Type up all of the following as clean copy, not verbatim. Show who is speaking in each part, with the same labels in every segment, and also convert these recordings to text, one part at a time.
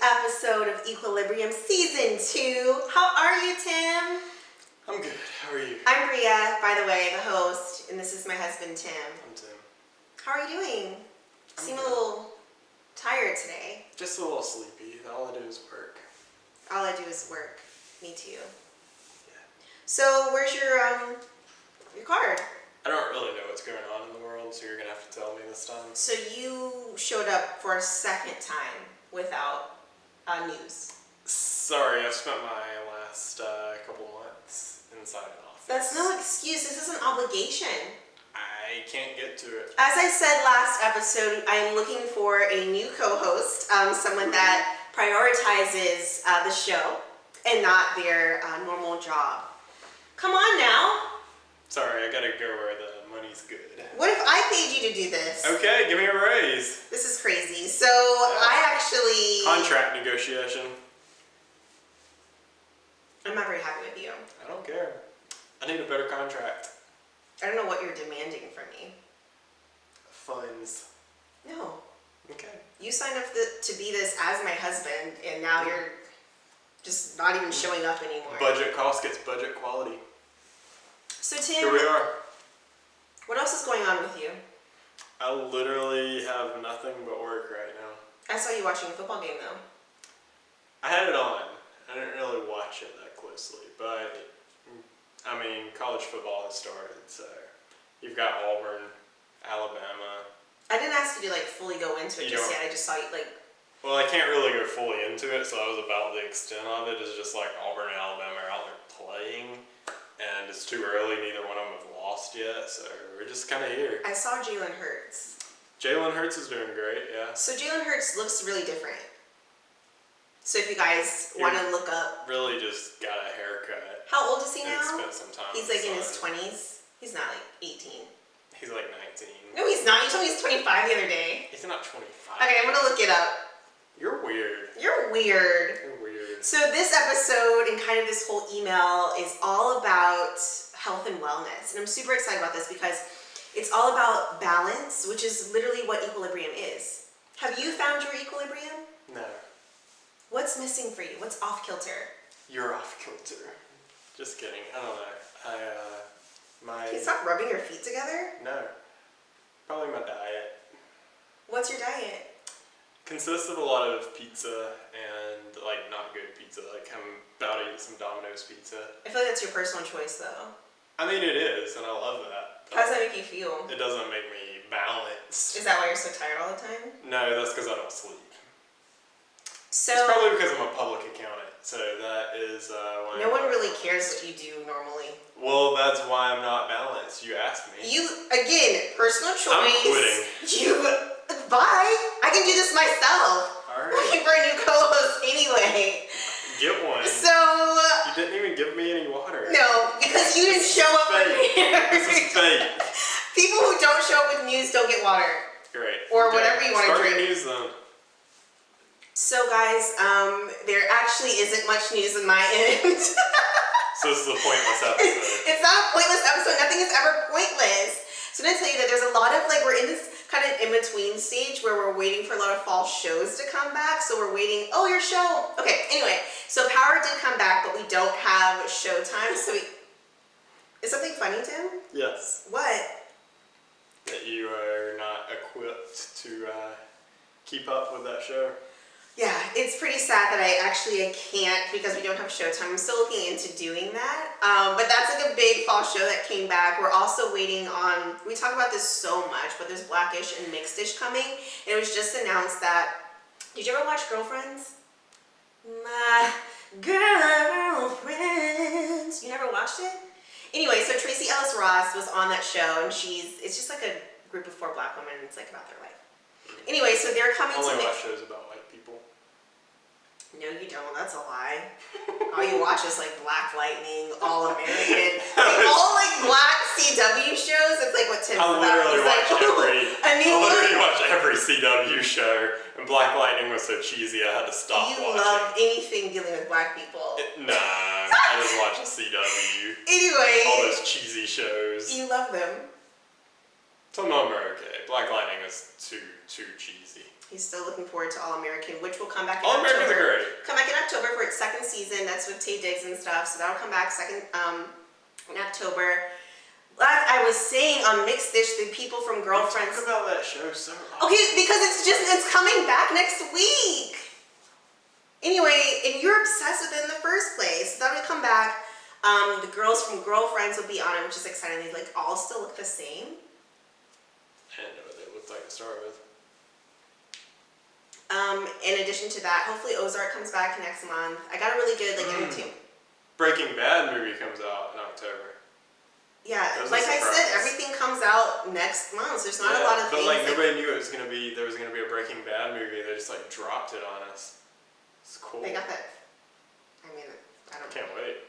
Speaker 1: episode of Equilibrium Season 2. How are you, Tim?
Speaker 2: I'm good. How are you?
Speaker 1: I'm Bria, by the way, the host, and this is my husband, Tim.
Speaker 2: I'm Tim.
Speaker 1: How are you doing? You seem a little tired today.
Speaker 2: Just a little sleepy. All I do is work.
Speaker 1: All I do is work. Me too.
Speaker 2: Yeah.
Speaker 1: So, where's your card?
Speaker 2: I don't really know what's going on in the world, so you're going to have to tell me this time.
Speaker 1: So you showed up for a second time without news.
Speaker 2: Sorry, I've spent my last couple months inside an office.
Speaker 1: That's no excuse. This is an obligation.
Speaker 2: I can't get to it.
Speaker 1: As I said last episode, I'm looking for a new co-host, someone that prioritizes the show and not their normal job. Come on now.
Speaker 2: Sorry, I gotta go where the money's good.
Speaker 1: What if I paid you to do this?
Speaker 2: Okay, give me a raise.
Speaker 1: This is crazy. So I actually...
Speaker 2: Contract negotiation.
Speaker 1: I'm not very happy with you.
Speaker 2: I don't care. I need a better contract.
Speaker 1: I don't know what you're demanding from me.
Speaker 2: Funds.
Speaker 1: No.
Speaker 2: Okay.
Speaker 1: You signed up to be this as my husband, and now you're just not even showing up anymore.
Speaker 2: Budget cost gets budget quality.
Speaker 1: So Tim,
Speaker 2: Here we are.
Speaker 1: what else is going on with you?
Speaker 2: I literally have nothing but work right now.
Speaker 1: I saw you watching a football game though.
Speaker 2: I had it on. I didn't really watch it that closely, but I mean, college football has started, so you've got Auburn, Alabama.
Speaker 1: I didn't ask you to fully go into it just yet. I just saw you
Speaker 2: Well, I can't really go fully into it, so I was about the extent of it is just Auburn and Alabama are out there playing, and it's too early. Neither one of them have lost yet, so we're just kind of here.
Speaker 1: I saw Jalen Hurts.
Speaker 2: Jalen Hurts is doing great, yeah.
Speaker 1: So Jalen Hurts looks really different. So if you guys want to look up,
Speaker 2: Really just got a haircut.
Speaker 1: how old is he
Speaker 2: And
Speaker 1: now?
Speaker 2: spent some time
Speaker 1: He's
Speaker 2: with
Speaker 1: in
Speaker 2: his
Speaker 1: his
Speaker 2: son.
Speaker 1: 20s. He's not 18.
Speaker 2: He's 19.
Speaker 1: No, he's not. You told me he's 25 the other day.
Speaker 2: He's not 25.
Speaker 1: Okay, I'm gonna look it up.
Speaker 2: You're weird.
Speaker 1: You're weird.
Speaker 2: You're weird.
Speaker 1: So this episode and kind of this whole email is all about health and wellness. And I'm super excited about this because it's all about balance, which is literally what equilibrium is. Have you found your equilibrium?
Speaker 2: No.
Speaker 1: What's missing for you? What's off kilter?
Speaker 2: You're off kilter. Just kidding. I don't know.
Speaker 1: Can you stop rubbing your feet together?
Speaker 2: No. Probably my diet.
Speaker 1: What's your diet?
Speaker 2: Consists of a lot of pizza and not good pizza. I'm about to eat some Domino's pizza.
Speaker 1: I feel like that's your personal choice though.
Speaker 2: I mean it is, and I love that.
Speaker 1: How does that make you feel?
Speaker 2: It doesn't make me balanced.
Speaker 1: Is that why you're so tired all the time?
Speaker 2: No, that's because I don't sleep.
Speaker 1: So
Speaker 2: It's probably because I'm a public accountant, so that is why.
Speaker 1: no one really cares what you do normally.
Speaker 2: Well, that's why I'm not balanced. You asked me.
Speaker 1: You, again, personal choice.
Speaker 2: I'm quitting.
Speaker 1: Bye. I can do this myself.
Speaker 2: All right.
Speaker 1: Looking for a new co-host anyway.
Speaker 2: Get one.
Speaker 1: So.
Speaker 2: You didn't even give me any water.
Speaker 1: No, because you didn't show up with me.
Speaker 2: This is fake.
Speaker 1: People who don't show up with news don't get water.
Speaker 2: Great.
Speaker 1: Or whatever you want to
Speaker 2: Start
Speaker 1: drink.
Speaker 2: the news then.
Speaker 1: So guys, there actually isn't much news on my end.
Speaker 2: So this is a pointless episode.
Speaker 1: It's not a pointless episode. Nothing is ever pointless. So I'm going to tell you that there's a lot of, we're in this kind of in-between stage where we're waiting for a lot of fall shows to come back. So we're waiting, oh, your show. Okay, anyway. So Power did come back, but we don't have showtime. So is something funny, Tim?
Speaker 2: Yes.
Speaker 1: What?
Speaker 2: That you are not equipped to keep up with that show.
Speaker 1: Yeah, it's pretty sad that I can't because we don't have showtime. I'm still looking into doing that. But that's a big fall show that came back. We're also waiting on, we talk about this so much, but there's Blackish and Mixedish coming. And it was just announced that, did you ever watch Girlfriends? My girlfriends. You never watched it? Anyway, so Tracy Ellis Ross was on that show, and it's just a group of 4 black women. It's about their life. Anyway, so they're coming
Speaker 2: I
Speaker 1: to
Speaker 2: only watch shows about white people.
Speaker 1: No, you don't. That's a lie. All you watch is Black Lightning, All American, all Black CW shows. It's what Tim's
Speaker 2: I literally
Speaker 1: about.
Speaker 2: watch every CW show, and Black Lightning was so cheesy I had to stop watching.
Speaker 1: You love anything dealing with black people.
Speaker 2: Nah, I just watch CW.
Speaker 1: Anyway.
Speaker 2: All those cheesy shows.
Speaker 1: You love them.
Speaker 2: Some of them are okay. Black Lightning is too cheesy.
Speaker 1: He's still looking forward to All American, which will come back in
Speaker 2: All
Speaker 1: October.
Speaker 2: Americans are great.
Speaker 1: Come back in October for its second season. That's with Taye Diggs and stuff. So that'll come back in October. Like I was saying on Mixed Dish, the people from Girlfriends.
Speaker 2: Talk about that show so often.
Speaker 1: Okay, because it's coming back next week. Anyway, and you're obsessed with it in the first place. So that'll come back. The girls from Girlfriends will be on it, which is exciting. They like all still look the same.
Speaker 2: I didn't know what they looked like to start with.
Speaker 1: In addition to that, hopefully Ozark comes back next month. I got a really good entertainment.
Speaker 2: Breaking Bad movie comes out in October.
Speaker 1: Yeah, like I said, everything comes out next month. So there's not a lot of things.
Speaker 2: But nobody knew there was gonna be a Breaking Bad movie. They just dropped it on us. It's cool.
Speaker 1: They got that. I mean, I don't.
Speaker 2: Can't wait.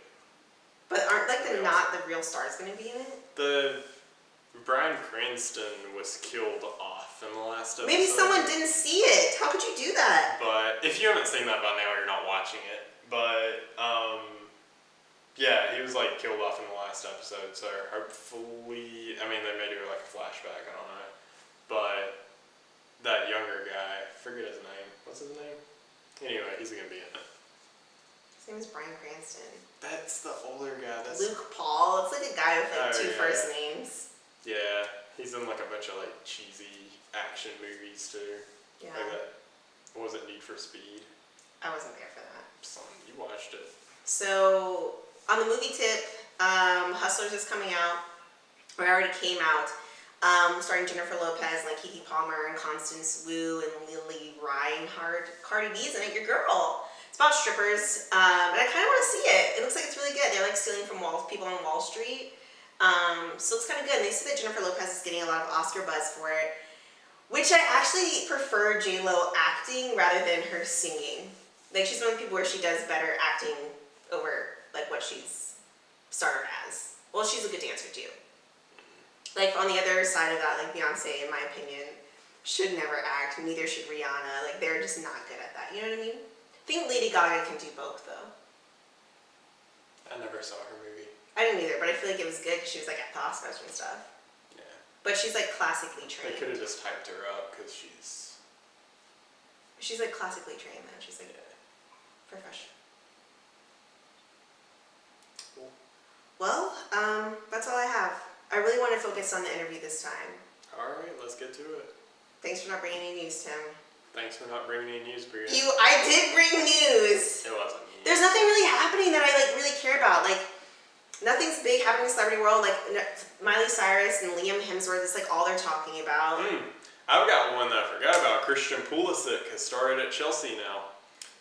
Speaker 1: But aren't not the real stars gonna be in it?
Speaker 2: The Bryan Cranston was killed off in the last episode.
Speaker 1: Maybe someone didn't see it. How could you do that?
Speaker 2: But if you haven't seen that by now, you're not watching it. But yeah, he was killed off in the last episode. So hopefully, I mean, they may do a flashback. I don't know. But that younger guy, forget his name. What's his name? Anyway, he's gonna be in it.
Speaker 1: His name is Bryan Cranston.
Speaker 2: That's the older guy. That's
Speaker 1: Luke Paul. It's like a guy with two first names.
Speaker 2: Yeah, he's in a bunch of cheesy action movies too.
Speaker 1: Yeah.
Speaker 2: Like that. What was it, Need for Speed?
Speaker 1: I wasn't there for that.
Speaker 2: You watched it.
Speaker 1: So on the movie tip, Hustlers is coming out, or already came out. Starring Jennifer Lopez, Keke Palmer, and Constance Wu, and Lily Reinhardt. Cardi B's in it. Your girl. It's about strippers, but I kind of want to see it. It looks like it's really good. They're stealing from people on Wall Street. So it's kind of good. And they say that Jennifer Lopez is getting a lot of Oscar buzz for it, which I actually prefer J-Lo acting rather than her singing. She's one of the people where she does better acting over what she's started as. Well, she's a good dancer too. On the other side of that, Beyonce, in my opinion, should never act. Neither should Rihanna. They're just not good at that. You know what I mean? I think Lady Gaga can do both, though.
Speaker 2: I never saw her movie.
Speaker 1: I didn't either, but I feel like it was good because she was at the Oscars and stuff.
Speaker 2: Yeah.
Speaker 1: But she's classically trained.
Speaker 2: They could have just hyped her up because she's.
Speaker 1: She's classically trained though. She's professional.
Speaker 2: Cool.
Speaker 1: Well, that's all I have. I really want to focus on the interview this time.
Speaker 2: All right, let's get to it.
Speaker 1: Thanks for not bringing any news, Tim.
Speaker 2: Thanks for not bringing any news, Bria.
Speaker 1: I did bring news.
Speaker 2: It wasn't news.
Speaker 1: There's nothing really happening that I really care about. Nothing's big happening in the celebrity world. Miley Cyrus and Liam Hemsworth is all they're talking about.
Speaker 2: I've got one that I forgot about. Christian Pulisic has started at Chelsea now.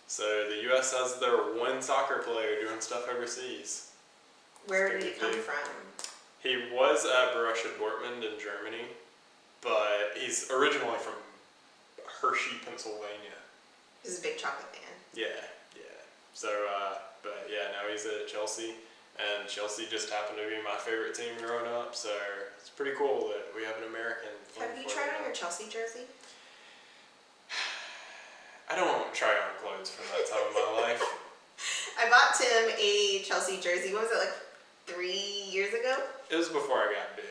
Speaker 2: So the U.S. has their one soccer player doing stuff overseas.
Speaker 1: Where did he come from?
Speaker 2: He was at Borussia Dortmund in Germany, but he's originally from Hershey, Pennsylvania.
Speaker 1: He's a big chocolate fan.
Speaker 2: Yeah. So, but yeah, now he's at Chelsea, and Chelsea just happened to be my favorite team growing up, so it's pretty cool that we have an American.
Speaker 1: Have you tried on your Chelsea jersey?
Speaker 2: I don't try on clothes from that time of my life.
Speaker 1: I bought Tim a Chelsea jersey. What was it, 3 years ago?
Speaker 2: It was before I got big.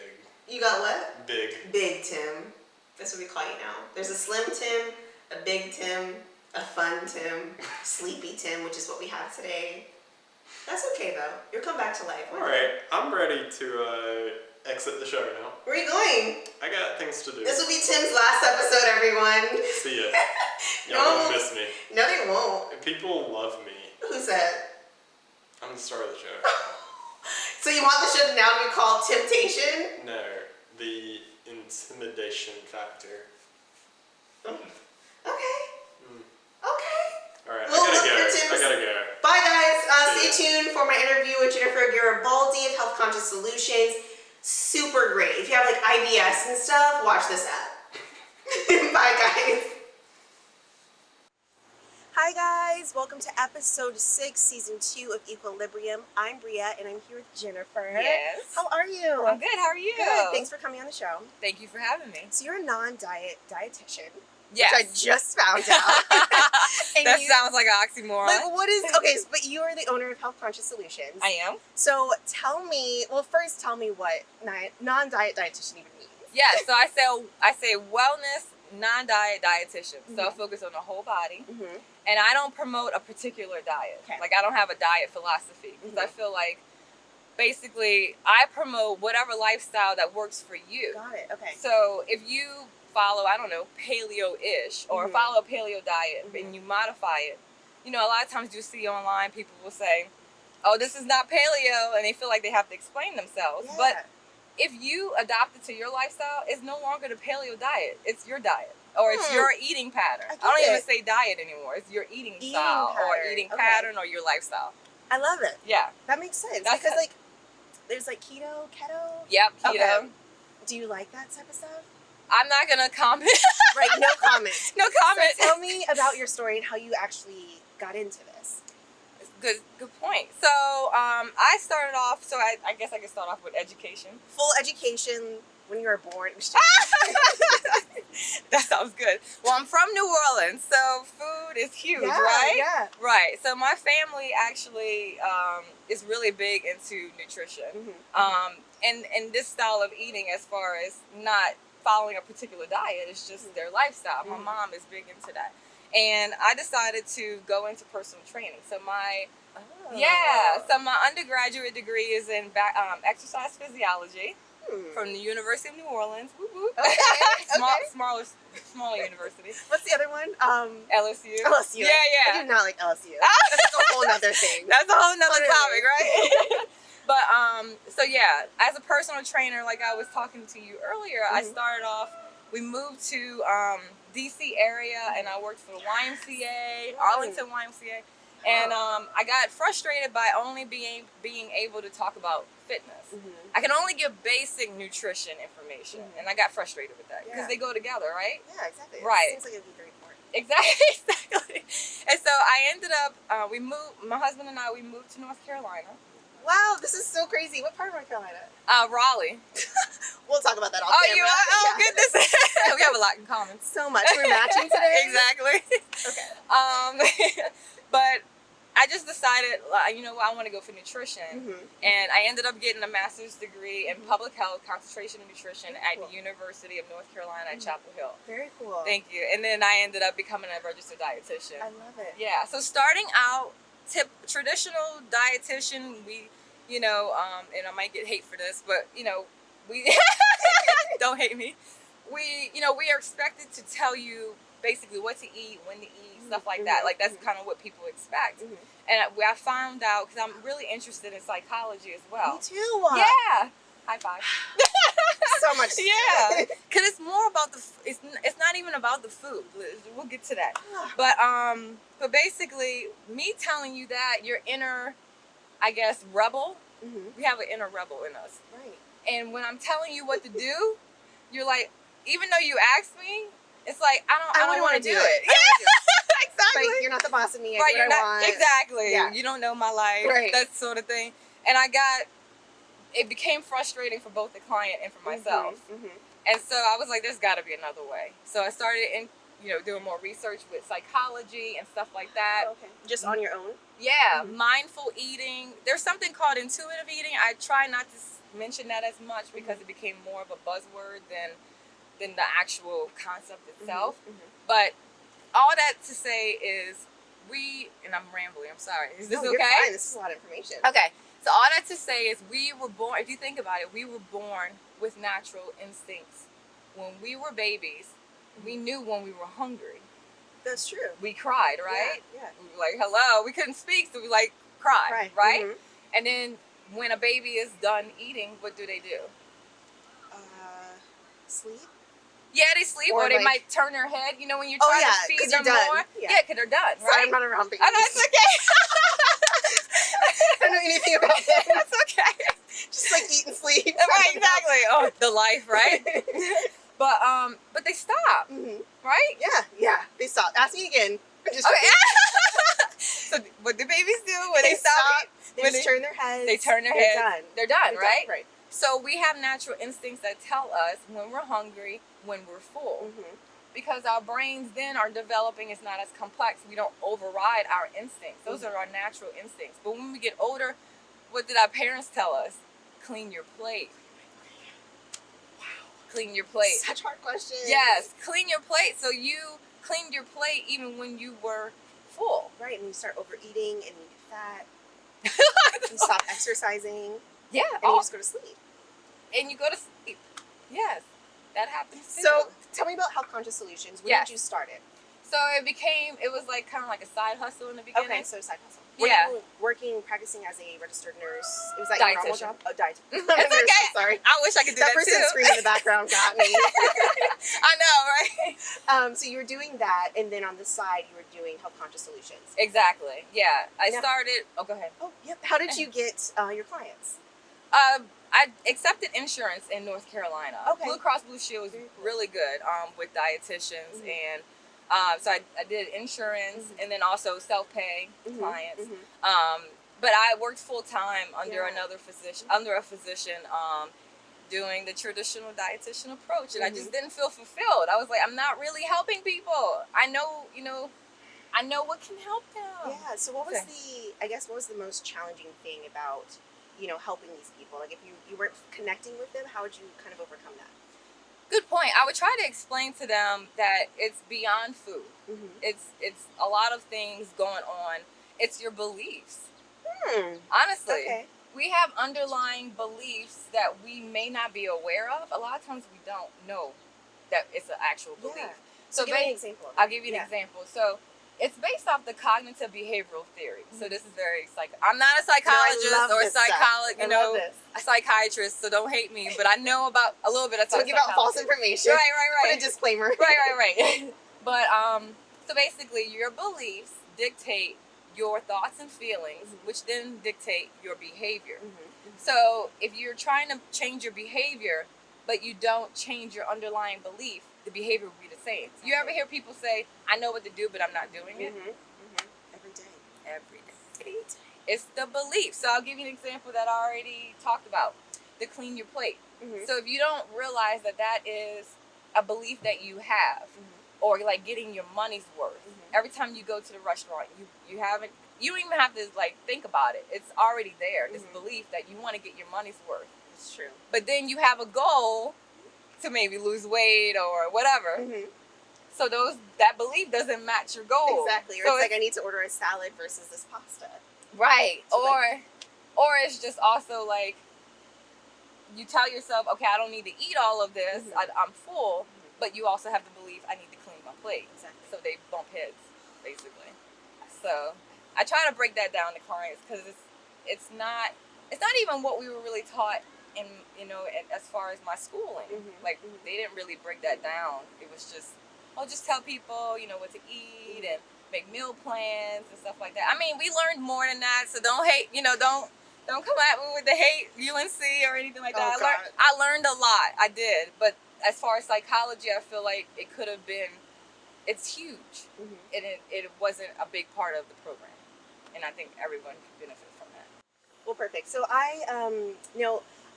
Speaker 1: You got what?
Speaker 2: Big.
Speaker 1: Big Tim. That's what we call you now. There's a Slim Tim, a Big Tim, a Fun Tim, Sleepy Tim, which is what we have today. That's okay though. You'll come back to life.
Speaker 2: Alright, I'm ready to exit the show now.
Speaker 1: Where are you going?
Speaker 2: I got things to do.
Speaker 1: This will be Tim's last episode, everyone.
Speaker 2: See ya. Y'all won't miss me.
Speaker 1: No, they won't.
Speaker 2: People love me.
Speaker 1: Who said?
Speaker 2: I'm the star of the show.
Speaker 1: So you want the show now to be called Temptation?
Speaker 2: No, the intimidation factor.
Speaker 1: Okay.
Speaker 2: Alright,
Speaker 1: We'll
Speaker 2: I gotta go.
Speaker 1: Bye guys. Stay tuned for my interview with Jennifer Garibaldi of Health Conscious Solutions. Super great. If you have IBS and stuff, watch this app. Bye guys. Hi guys, welcome to episode 6, season 2 of Equilibrium. I'm Bria and I'm here with Jennifer.
Speaker 3: Yes.
Speaker 1: How are you?
Speaker 3: I'm good. How are you?
Speaker 1: Good. Thanks for coming on the show.
Speaker 3: Thank you for having me.
Speaker 1: So you're a dietitian.
Speaker 3: Yes.
Speaker 1: Which I just found out. And
Speaker 3: That sounds like an oxymoron.
Speaker 1: what is, okay, but you are the owner of Health Conscious Solutions.
Speaker 3: I am.
Speaker 1: So tell me what non-diet dietitian even means.
Speaker 3: Yeah, so I say wellness, non-diet dietitian. So I focus on the whole body, and I don't promote a particular diet.
Speaker 4: Okay.
Speaker 3: Like I don't have a diet philosophy because I feel like basically I promote whatever lifestyle that works for you.
Speaker 4: Got it. Okay.
Speaker 3: So if you follow, I don't know, paleo-ish or follow a paleo diet and you modify it, you know, a lot of times you see online people will say, "Oh, this is not paleo," and they feel like they have to explain themselves.
Speaker 4: Yeah.
Speaker 3: But if you adopt it to your lifestyle, it's no longer the paleo diet. It's your diet. Or it's your eating pattern. I don't even say diet anymore. It's your eating style or eating pattern or your lifestyle.
Speaker 4: I love it.
Speaker 3: Yeah.
Speaker 4: That makes sense.
Speaker 3: That's
Speaker 4: because, like, there's, like, keto.
Speaker 3: Yep, keto.
Speaker 4: Okay. Do you like that type of stuff?
Speaker 3: I'm not going to comment.
Speaker 4: Right, no comment.
Speaker 3: No comment.
Speaker 4: So tell me about your story and how you actually got into this.
Speaker 3: Good point. So I started off, so I guess I could start off with education.
Speaker 4: Full education when you were born.
Speaker 3: That sounds good. Well, I'm from New Orleans, so food is huge, right?
Speaker 4: Yeah.
Speaker 3: Right. So my family actually is really big into nutrition. And this style of eating, as far as not following a particular diet, is just their lifestyle. My mom is big into that. And I decided to go into personal training. So my undergraduate degree is in exercise physiology from the University of New Orleans. Woo woo. Smaller university.
Speaker 4: What's the other one?
Speaker 3: LSU.
Speaker 4: LSU.
Speaker 3: Yeah.
Speaker 4: I do not like LSU. That's like a whole other thing.
Speaker 3: That's a whole nother topic, right? But so yeah, as a personal trainer, like I was talking to you earlier, I started off. We moved to DC area, and I worked for the YMCA, Arlington YMCA, and I got frustrated by only being able to talk about fitness. I can only give basic nutrition information, and I got frustrated with that because they go together, right?
Speaker 4: Yeah, exactly.
Speaker 3: Right.
Speaker 4: It seems like it'd be very important.
Speaker 3: Exactly. And so I ended up, my husband and I, we moved to North Carolina.
Speaker 4: Wow, this is so crazy. What part of North Carolina?
Speaker 3: Raleigh.
Speaker 4: We'll talk about that off
Speaker 3: Oh,
Speaker 4: camera.
Speaker 3: you are? Oh, goodness. We have a lot in common.
Speaker 4: So much. We're matching today.
Speaker 3: Exactly.
Speaker 4: Okay.
Speaker 3: But I just decided, you know what, I want to go for nutrition. And I ended up getting a master's degree in public health, concentration in nutrition at the University of North Carolina at Chapel Hill.
Speaker 4: Very cool.
Speaker 3: Thank you. And then I ended up becoming a registered dietitian.
Speaker 4: I love it.
Speaker 3: Yeah. So starting out, traditional dietitian, and I might get hate for this, but, we, don't hate me. We are expected to tell you basically what to eat, when to eat, stuff like that. Like, that's kind of what people expect. And I found out, because I'm really interested in psychology as well.
Speaker 4: Me too.
Speaker 3: Yeah. High five.
Speaker 4: So much.
Speaker 3: Yeah. Because it's more about it's not even about the food. We'll get to that. But basically, me telling you that your inner, I guess, rebel, we have an inner rebel in us.
Speaker 4: Right.
Speaker 3: And when I'm telling you what to do, you're like, even though you asked me, it's like, I don't want to do it. Yeah, exactly.
Speaker 4: Like, you're not the boss of me. I
Speaker 3: Right,
Speaker 4: do what I want.
Speaker 3: exactly.
Speaker 4: Yeah.
Speaker 3: You don't know my life,
Speaker 4: Right.
Speaker 3: that sort of thing. And it became frustrating for both the client and for myself. And so I was like, there's got to be another way. So I started doing more research with psychology and stuff like that.
Speaker 4: Okay. Just on your own?
Speaker 3: Yeah, mindful eating. There's something called intuitive eating. I try not to mention that as much because it became more of a buzzword than the actual concept itself. But all that to say is and I'm rambling, I'm sorry. Is this okay?
Speaker 4: You're fine. This is a lot of information.
Speaker 3: Okay. So all that to say is we were born, if you think about it, we were born with natural instincts. When we were babies, we knew when we were hungry.
Speaker 4: That's true.
Speaker 3: We cried, right?
Speaker 4: Yeah.
Speaker 3: We were like, hello. We couldn't speak, so we cried, right? And then when a baby is done eating, what do?
Speaker 4: Sleep?
Speaker 3: Yeah, they sleep, or they might turn their head. You know, when you're trying to feed them more. Yeah, because they're done, right?
Speaker 4: Sorry, I'm not around babies.
Speaker 3: Oh, that's okay.
Speaker 4: I don't know anything about that.
Speaker 3: That's okay.
Speaker 4: Just like eat and sleep.
Speaker 3: Right, exactly. Oh, the life, right? But they stop, right?
Speaker 4: Yeah. They stop. Ask me again.
Speaker 3: Okay. So what do babies do when they stop?
Speaker 4: They just turn their heads.
Speaker 3: They turn their heads. They're done, right?
Speaker 4: Right.
Speaker 3: So we have natural instincts that tell us when we're hungry, when we're full. Because our brains then are developing, it's not as complex. We don't override our instincts. Those are our natural instincts. But when we get older, what did our parents tell us? Clean your plate. clean your plate.
Speaker 4: Such hard questions.
Speaker 3: Yes, clean your plate. So you cleaned your plate even when you were full.
Speaker 4: Right, and you start overeating and you get fat. You stop exercising
Speaker 3: Yeah.
Speaker 4: and you just go to sleep.
Speaker 3: And you go to sleep. Yes, that happens too.
Speaker 4: So tell me about Health Conscious Solutions. When
Speaker 3: Yes.
Speaker 4: did you start it?
Speaker 3: So it was like kind of like a side hustle in the beginning.
Speaker 4: Okay, so side hustle.
Speaker 3: Yeah.
Speaker 4: Were you working, practicing as a registered nurse? It was that your normal
Speaker 3: Dietitian.
Speaker 4: job? Oh, dietitian.
Speaker 3: It's okay.
Speaker 4: Sorry.
Speaker 3: I wish I could do
Speaker 4: That
Speaker 3: that
Speaker 4: person
Speaker 3: too.
Speaker 4: screaming in the background got me.
Speaker 3: I know, right?
Speaker 4: So you were doing that, and then on the side you were doing Health Conscious Solutions.
Speaker 3: Exactly. Yeah. I
Speaker 4: Now-
Speaker 3: started. Oh, go ahead.
Speaker 4: Oh, yep. How did you get your clients?
Speaker 3: I accepted insurance in North Carolina.
Speaker 4: Okay.
Speaker 3: Blue Cross Blue Shield was
Speaker 4: Very cool.
Speaker 3: really good with dietitians,
Speaker 4: Mhm.
Speaker 3: and so I did insurance and then also self-pay clients. But I worked full time under
Speaker 4: Yeah.
Speaker 3: another physician, under a physician, doing the traditional dietitian approach, and I just didn't feel fulfilled. I was like, I'm not really helping people. I know what can help them.
Speaker 4: Yeah. So what was
Speaker 3: Okay.
Speaker 4: what was the most challenging thing about, helping these people? Like if you weren't connecting with them, how would you kind of overcome that?
Speaker 3: Good point. I would try to explain to them that it's beyond food. It's a lot of things going on. It's your beliefs. Honestly,
Speaker 4: Okay.
Speaker 3: we have underlying beliefs that we may not be aware of. A lot of times we don't know that it's an actual belief.
Speaker 4: Yeah. So give me an example.
Speaker 3: I'll give you an
Speaker 4: Yeah.
Speaker 3: example. So it's based off the cognitive behavioral theory. So this is very I'm not a psychologist
Speaker 4: love
Speaker 3: or a
Speaker 4: this stuff.
Speaker 3: psychologist,
Speaker 4: I love this.
Speaker 3: a psychiatrist. So don't hate me, but I know about a little bit of
Speaker 4: Don't give out false
Speaker 3: psychology.
Speaker 4: information.
Speaker 3: Right.
Speaker 4: Put a disclaimer.
Speaker 3: Right. But so basically, your beliefs dictate your thoughts and feelings, which then dictate your behavior. So if you're trying to change your behavior, but you don't change your underlying belief, the behavior will be the same. You ever hear people say, "I know what to do, but I'm not doing it"?
Speaker 4: Every day.
Speaker 3: Every day. It's the belief. So I'll give you an example that I already talked about: the clean your plate. So if you don't realize that that is a belief that you have, or like getting your money's worth, every time you go to the restaurant, you don't even have to like think about it. It's already there. This belief that you want to get your money's worth.
Speaker 4: It's true.
Speaker 3: But then you have a goal to maybe lose weight or whatever. So that belief doesn't match your goal.
Speaker 4: Exactly. Or
Speaker 3: So
Speaker 4: it's like I need to order a salad versus this pasta.
Speaker 3: right.
Speaker 4: So
Speaker 3: Or it's just also like you tell yourself, okay, I don't need to eat all of this. I'm full. But you also have the belief I need to clean my plate.
Speaker 4: Exactly.
Speaker 3: So they bump heads, basically. So I try to break that down to clients because it's not even what we were really taught in as far as my schooling. Like they didn't really break that down. It was just tell people what to eat and make meal plans and stuff like that. I mean, we learned more than that, so don't hate. Don't come at me with the hate UNC or anything like that.
Speaker 4: Oh, God.
Speaker 3: I learned a lot. I did, but as far as psychology, I feel like it could have been. It's huge, and it wasn't a big part of the program, and I think everyone could benefit from that.
Speaker 4: Well, perfect. So I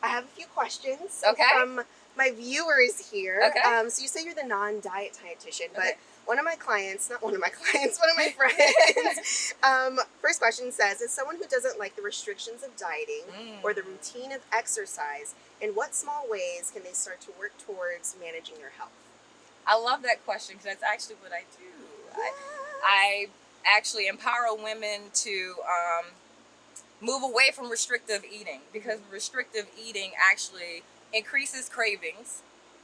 Speaker 4: have a few questions
Speaker 3: Okay.
Speaker 4: from my viewers here.
Speaker 3: Okay.
Speaker 4: So you say you're the non-diet dietitian, but
Speaker 3: Okay.
Speaker 4: one of my friends, first question says, as someone who doesn't like the restrictions of dieting or the routine of exercise, in what small ways can they start to work towards managing their health?
Speaker 3: I love that question because that's actually what I do. I actually empower women to move away from restrictive eating because restrictive eating actually increases cravings.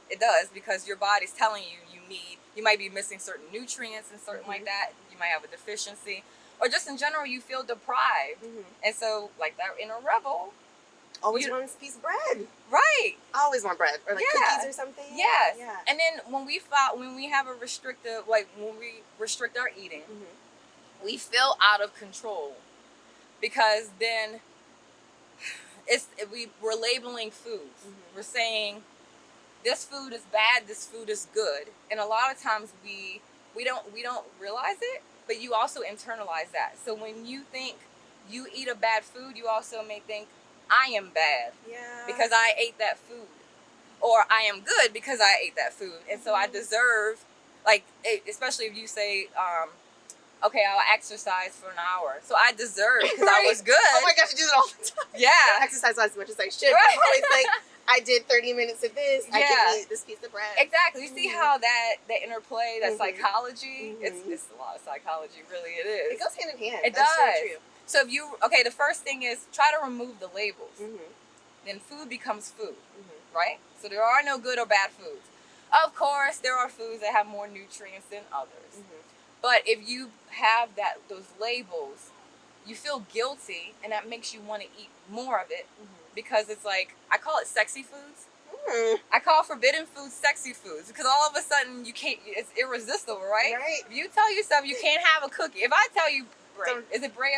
Speaker 3: It does because your body's telling you might be missing certain nutrients and certain like that. You might have a deficiency, or just in general you feel deprived. And so like that inner rebel.
Speaker 4: Always want a piece of bread.
Speaker 3: Right.
Speaker 4: I always want bread or like cookies or something.
Speaker 3: Yes.
Speaker 4: Yeah.
Speaker 3: And then when we have a restrictive, like when we restrict our eating, we feel out of control because then we're labeling foods. We're saying this food is bad, this food is good, and a lot of times we don't realize it, but you also internalize that. So when you think you eat a bad food, you also may think I am bad because I ate that food, or I am good because I ate that food, and so I deserve, especially if you say, okay, I'll exercise for an hour, so I deserve because I was good.
Speaker 4: Oh my gosh, I do that all the time.
Speaker 3: Yeah.
Speaker 4: I don't exercise as much as I should. But I'm always like, I did 30 minutes of this. I
Speaker 3: Yeah.
Speaker 4: can eat this piece of bread.
Speaker 3: Exactly. You see how that interplay, that
Speaker 4: Mhm.
Speaker 3: psychology,
Speaker 4: Mhm.
Speaker 3: it's a lot of psychology, really it is.
Speaker 4: It goes hand in hand.
Speaker 3: It
Speaker 4: That's
Speaker 3: does.
Speaker 4: so true.
Speaker 3: So if you, okay, the first thing is try to remove the labels.
Speaker 4: Mm-hmm.
Speaker 3: Then food becomes food,
Speaker 4: Mm-hmm.
Speaker 3: right? So there are no good or bad foods. Of course, there are foods that have more nutrients than others.
Speaker 4: Mm-hmm.
Speaker 3: But if you have those labels, you feel guilty, and that makes you want to eat more of it because it's like, I call it sexy foods. I call forbidden foods sexy foods because all of a sudden you can't, it's irresistible, right?
Speaker 4: Right.
Speaker 3: If you tell yourself you can't have a cookie, if I tell you, is it Brea?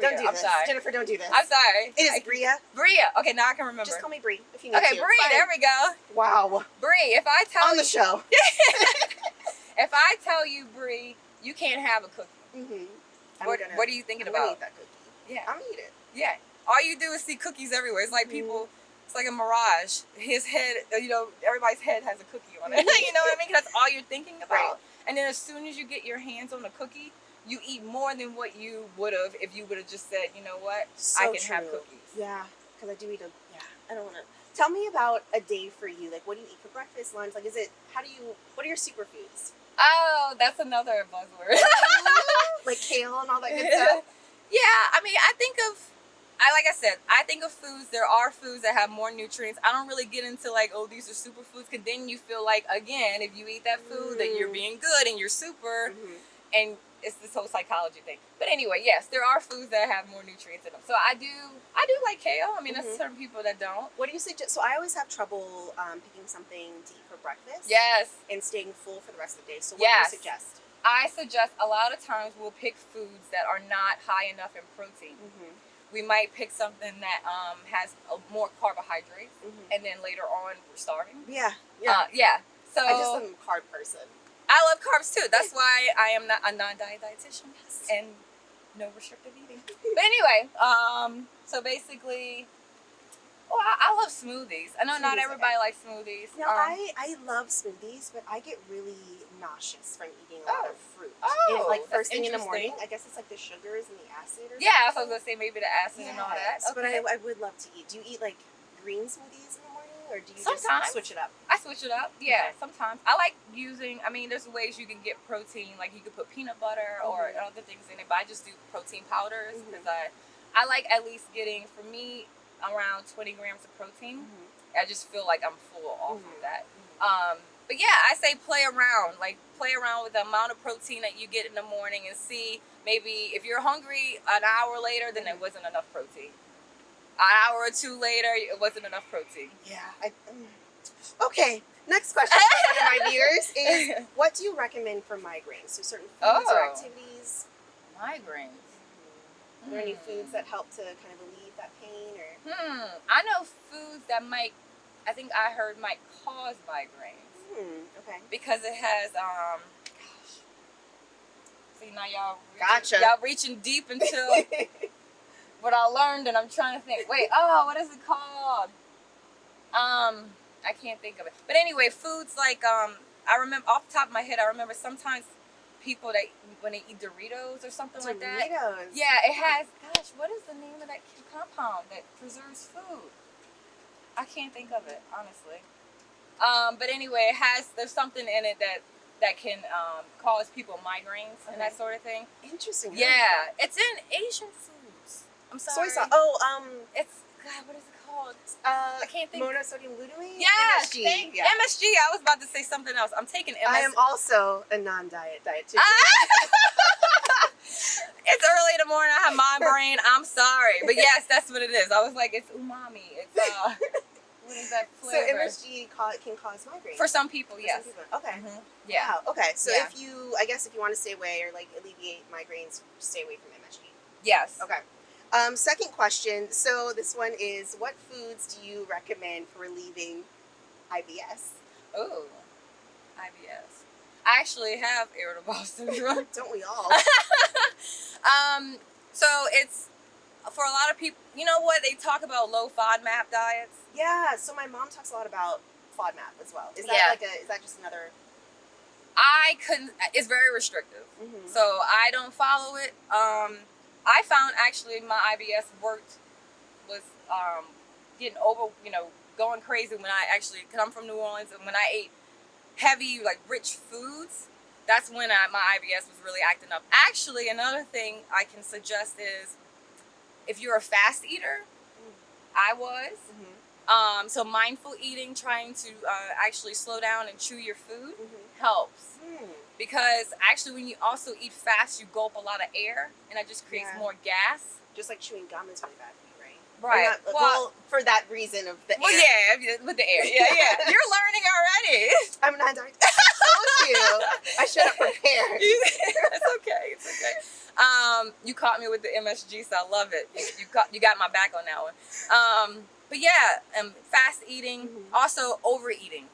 Speaker 4: Don't do
Speaker 3: I'm
Speaker 4: this.
Speaker 3: sorry.
Speaker 4: Jennifer, don't do this.
Speaker 3: I'm sorry.
Speaker 4: It is Bria.
Speaker 3: Brea. Okay, now I can remember.
Speaker 4: Just call me Brie if you need
Speaker 3: Okay,
Speaker 4: to.
Speaker 3: Brie,
Speaker 4: Fine.
Speaker 3: there we go.
Speaker 4: Wow.
Speaker 3: Brie, if I tell
Speaker 4: On the show.
Speaker 3: if I tell you, Brie, you can't have a cookie,
Speaker 4: Mm-hmm.
Speaker 3: what are you thinking
Speaker 4: I'm gonna
Speaker 3: about?
Speaker 4: eat that cookie.
Speaker 3: Yeah,
Speaker 4: I'm gonna eat it.
Speaker 3: yeah. All you do is see cookies everywhere. It's like people. It's like a mirage. His head, everybody's head has a cookie on it. You know what I mean? 'Cause that's all you're thinking about.
Speaker 4: Right.
Speaker 3: And then as soon as you get your hands on a cookie, you eat more than what you would have if you would have just said, you know what,
Speaker 4: So
Speaker 3: I can
Speaker 4: true.
Speaker 3: have cookies.
Speaker 4: Yeah, because I do eat I don't want to. Tell me about a day for you. Like, what do you eat for breakfast, lunch? Like, what are your superfoods?
Speaker 3: Oh, that's another buzzword.
Speaker 4: Like kale and all that good stuff?
Speaker 3: Yeah, I mean, like I said, I think of foods, there are foods that have more nutrients. I don't really get into like, oh, these are superfoods, because then you feel like, again, if you eat that food, then you're being good and you're super, and it's this whole psychology thing. But anyway, yes, there are foods that have more nutrients in them. So I do like kale. I mean, there's certain people that don't.
Speaker 4: What do you suggest? So I always have trouble picking something to eat for breakfast.
Speaker 3: Yes.
Speaker 4: And staying full for the rest of the day. So what
Speaker 3: Yes.
Speaker 4: do you suggest?
Speaker 3: I suggest a lot of times we'll pick foods that are not high enough in protein. We might pick something that has more carbohydrates, and then later on we're starving.
Speaker 4: Yeah.
Speaker 3: Yeah. So
Speaker 4: I just am a carb person.
Speaker 3: I love carbs too. That's why I am not a non-diet dietitian and no restrictive eating. But anyway, so basically, I love smoothies. I know not
Speaker 4: Smoothies,
Speaker 3: everybody likes smoothies.
Speaker 4: No, I love smoothies, but I get really nauseous from eating a lot of fruit.
Speaker 3: Oh,
Speaker 4: And, like
Speaker 3: that's
Speaker 4: first thing in the
Speaker 3: interesting.
Speaker 4: morning. I guess it's like the sugars and the acid or
Speaker 3: Yeah, so I
Speaker 4: something.
Speaker 3: was gonna say maybe the acid and all that.
Speaker 4: Yes, but
Speaker 3: Okay.
Speaker 4: I would love to eat. Do you eat like green smoothies in the morning, or do you
Speaker 3: Sometimes.
Speaker 4: just switch it up?
Speaker 3: I switch it up. Yeah,
Speaker 4: Okay.
Speaker 3: sometimes. I like using, I mean, there's ways you can get protein, like you could put peanut butter or other things in it, but I just do protein powders because I like at least getting, for me, around 20 grams of protein. I just feel like I'm full off of that. But yeah, I say play around with the amount of protein that you get in the morning and see maybe if you're hungry an hour later, then there wasn't enough protein. An hour or two later, it wasn't enough protein.
Speaker 4: Yeah. Okay. Next question for one of my viewers is: what do you recommend for migraines? So certain foods or activities.
Speaker 3: Migraines.
Speaker 4: Are there any foods that help to kind of relieve that pain, or?
Speaker 3: I know foods that might cause migraines.
Speaker 4: Okay.
Speaker 3: Because it has, gosh. See, now
Speaker 4: Gotcha.
Speaker 3: y'all reaching deep into what I learned, and I'm trying to think. Wait, what is it called? I can't think of it. But anyway, foods like, I remember off the top of my head, I remember sometimes people that when they eat Doritos or something like that.
Speaker 4: Doritos.
Speaker 3: Yeah, it has, gosh, what is the name of that compound that preserves food? I can't think of it, honestly. But anyway, there's something in it that can cause people migraines and that sort of thing.
Speaker 4: Interesting.
Speaker 3: Yeah, it's in Asian foods. I'm sorry.
Speaker 4: Soy sauce.
Speaker 3: It's, God, what is it called?
Speaker 4: I
Speaker 3: can't think.
Speaker 4: Monosodium glutamate.
Speaker 3: Yes,
Speaker 4: MSG.
Speaker 3: MSG. I was about to say something else. I'm taking MSG.
Speaker 4: I am also a non-diet dietitian.
Speaker 3: It's early in the morning. I have my brain. I'm sorry, but yes, that's what it is. I was like, it's umami. It's what is that
Speaker 4: So
Speaker 3: flavor?
Speaker 4: MSG can cause migraine.
Speaker 3: For some people,
Speaker 4: For
Speaker 3: yes.
Speaker 4: some people. Okay.
Speaker 3: Yeah.
Speaker 4: Wow. Okay. So
Speaker 3: Yeah.
Speaker 4: if you want to stay away or like alleviate migraines, stay away from MSG.
Speaker 3: Yes.
Speaker 4: Okay. Second question. So this one is: what foods do you recommend for relieving IBS?
Speaker 3: Oh, IBS. I actually have irritable bowel syndrome.
Speaker 4: Don't we all?
Speaker 3: So it's for a lot of people. You know what they talk about low FODMAP diets.
Speaker 4: Yeah. So my mom talks a lot about FODMAP as well. Is that
Speaker 3: Yeah.
Speaker 4: is that just another?
Speaker 3: I couldn't. It's very restrictive, so I don't follow it. I found actually my IBS was getting over. going crazy when I actually, because I'm from New Orleans, and when I ate heavy, like rich foods, that's when my IBS was really acting up. Actually, another thing I can suggest is if you're a fast eater, I was. So mindful eating, trying to actually slow down and chew your food helps. Because actually when you also eat fast, you gulp a lot of air, and that just creates more gas.
Speaker 4: Just like chewing gum is really bad for you, right?
Speaker 3: Right.
Speaker 4: Or not, well, for that reason of the
Speaker 3: Well,
Speaker 4: air.
Speaker 3: yeah, with the air. Yeah. You're learning already.
Speaker 4: I'm not done. I told you. I should have prepared.
Speaker 3: It's okay. You caught me with the MSG, so I love it. You got my back on that one. But yeah, fast eating, also overeating,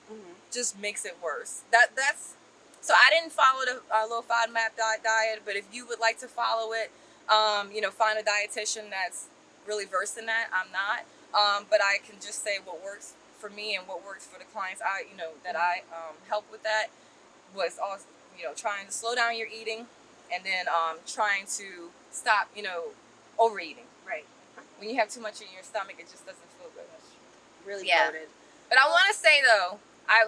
Speaker 3: just makes it worse. That's so I didn't follow the low FODMAP diet, but if you would like to follow it, find a dietitian that's really versed in that. I'm not, but I can just say what works for me and what works for the clients I help with that was also trying to slow down your eating, and then trying to stop overeating.
Speaker 4: Right.
Speaker 3: When you have too much in your stomach, it just doesn't feel good.
Speaker 4: Really bloated.
Speaker 3: But I want to say though, I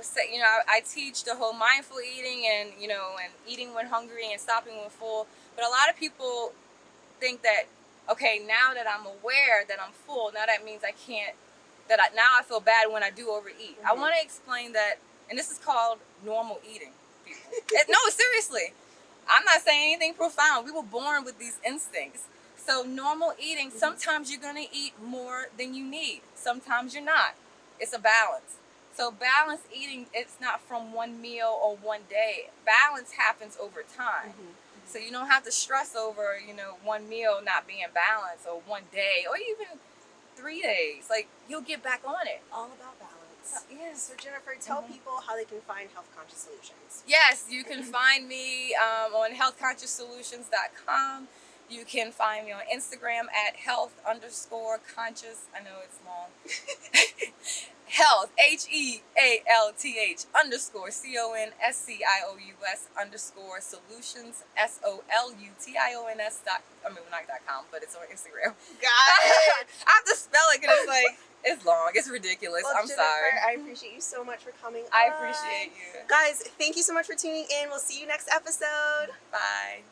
Speaker 3: teach the whole mindful eating and and eating when hungry and stopping when full. But a lot of people think that, okay, now that I'm aware that I'm full, now that means I can't. Now I feel bad when I do overeat. I want to explain that, and this is called normal eating. People, no, seriously, I'm not saying anything profound. We were born with these instincts. So normal eating, sometimes you're going to eat more than you need. Sometimes you're not. It's a balance. So balanced eating, it's not from one meal or one day. Balance happens over time. So you don't have to stress over, one meal not being balanced, or one day, or even 3 days. Like, you'll get back on it.
Speaker 4: All about balance.
Speaker 3: Yes.
Speaker 4: So Jennifer, tell people how they can find Health Conscious Solutions.
Speaker 3: Yes, you can find me on healthconscioussolutions.com. You can find me on Instagram at health_conscious. I know it's long. Health, HEALTH _CONSCIOUS _solutions SOLUTIONS.com, but it's on Instagram.
Speaker 4: Got it.
Speaker 3: I have to spell it because it's long. It's ridiculous.
Speaker 4: Well,
Speaker 3: I'm
Speaker 4: Jennifer,
Speaker 3: sorry.
Speaker 4: I appreciate you so much for coming
Speaker 3: I
Speaker 4: on.
Speaker 3: appreciate you.
Speaker 4: Guys, thank you so much for tuning in. We'll see you next episode.
Speaker 3: Bye.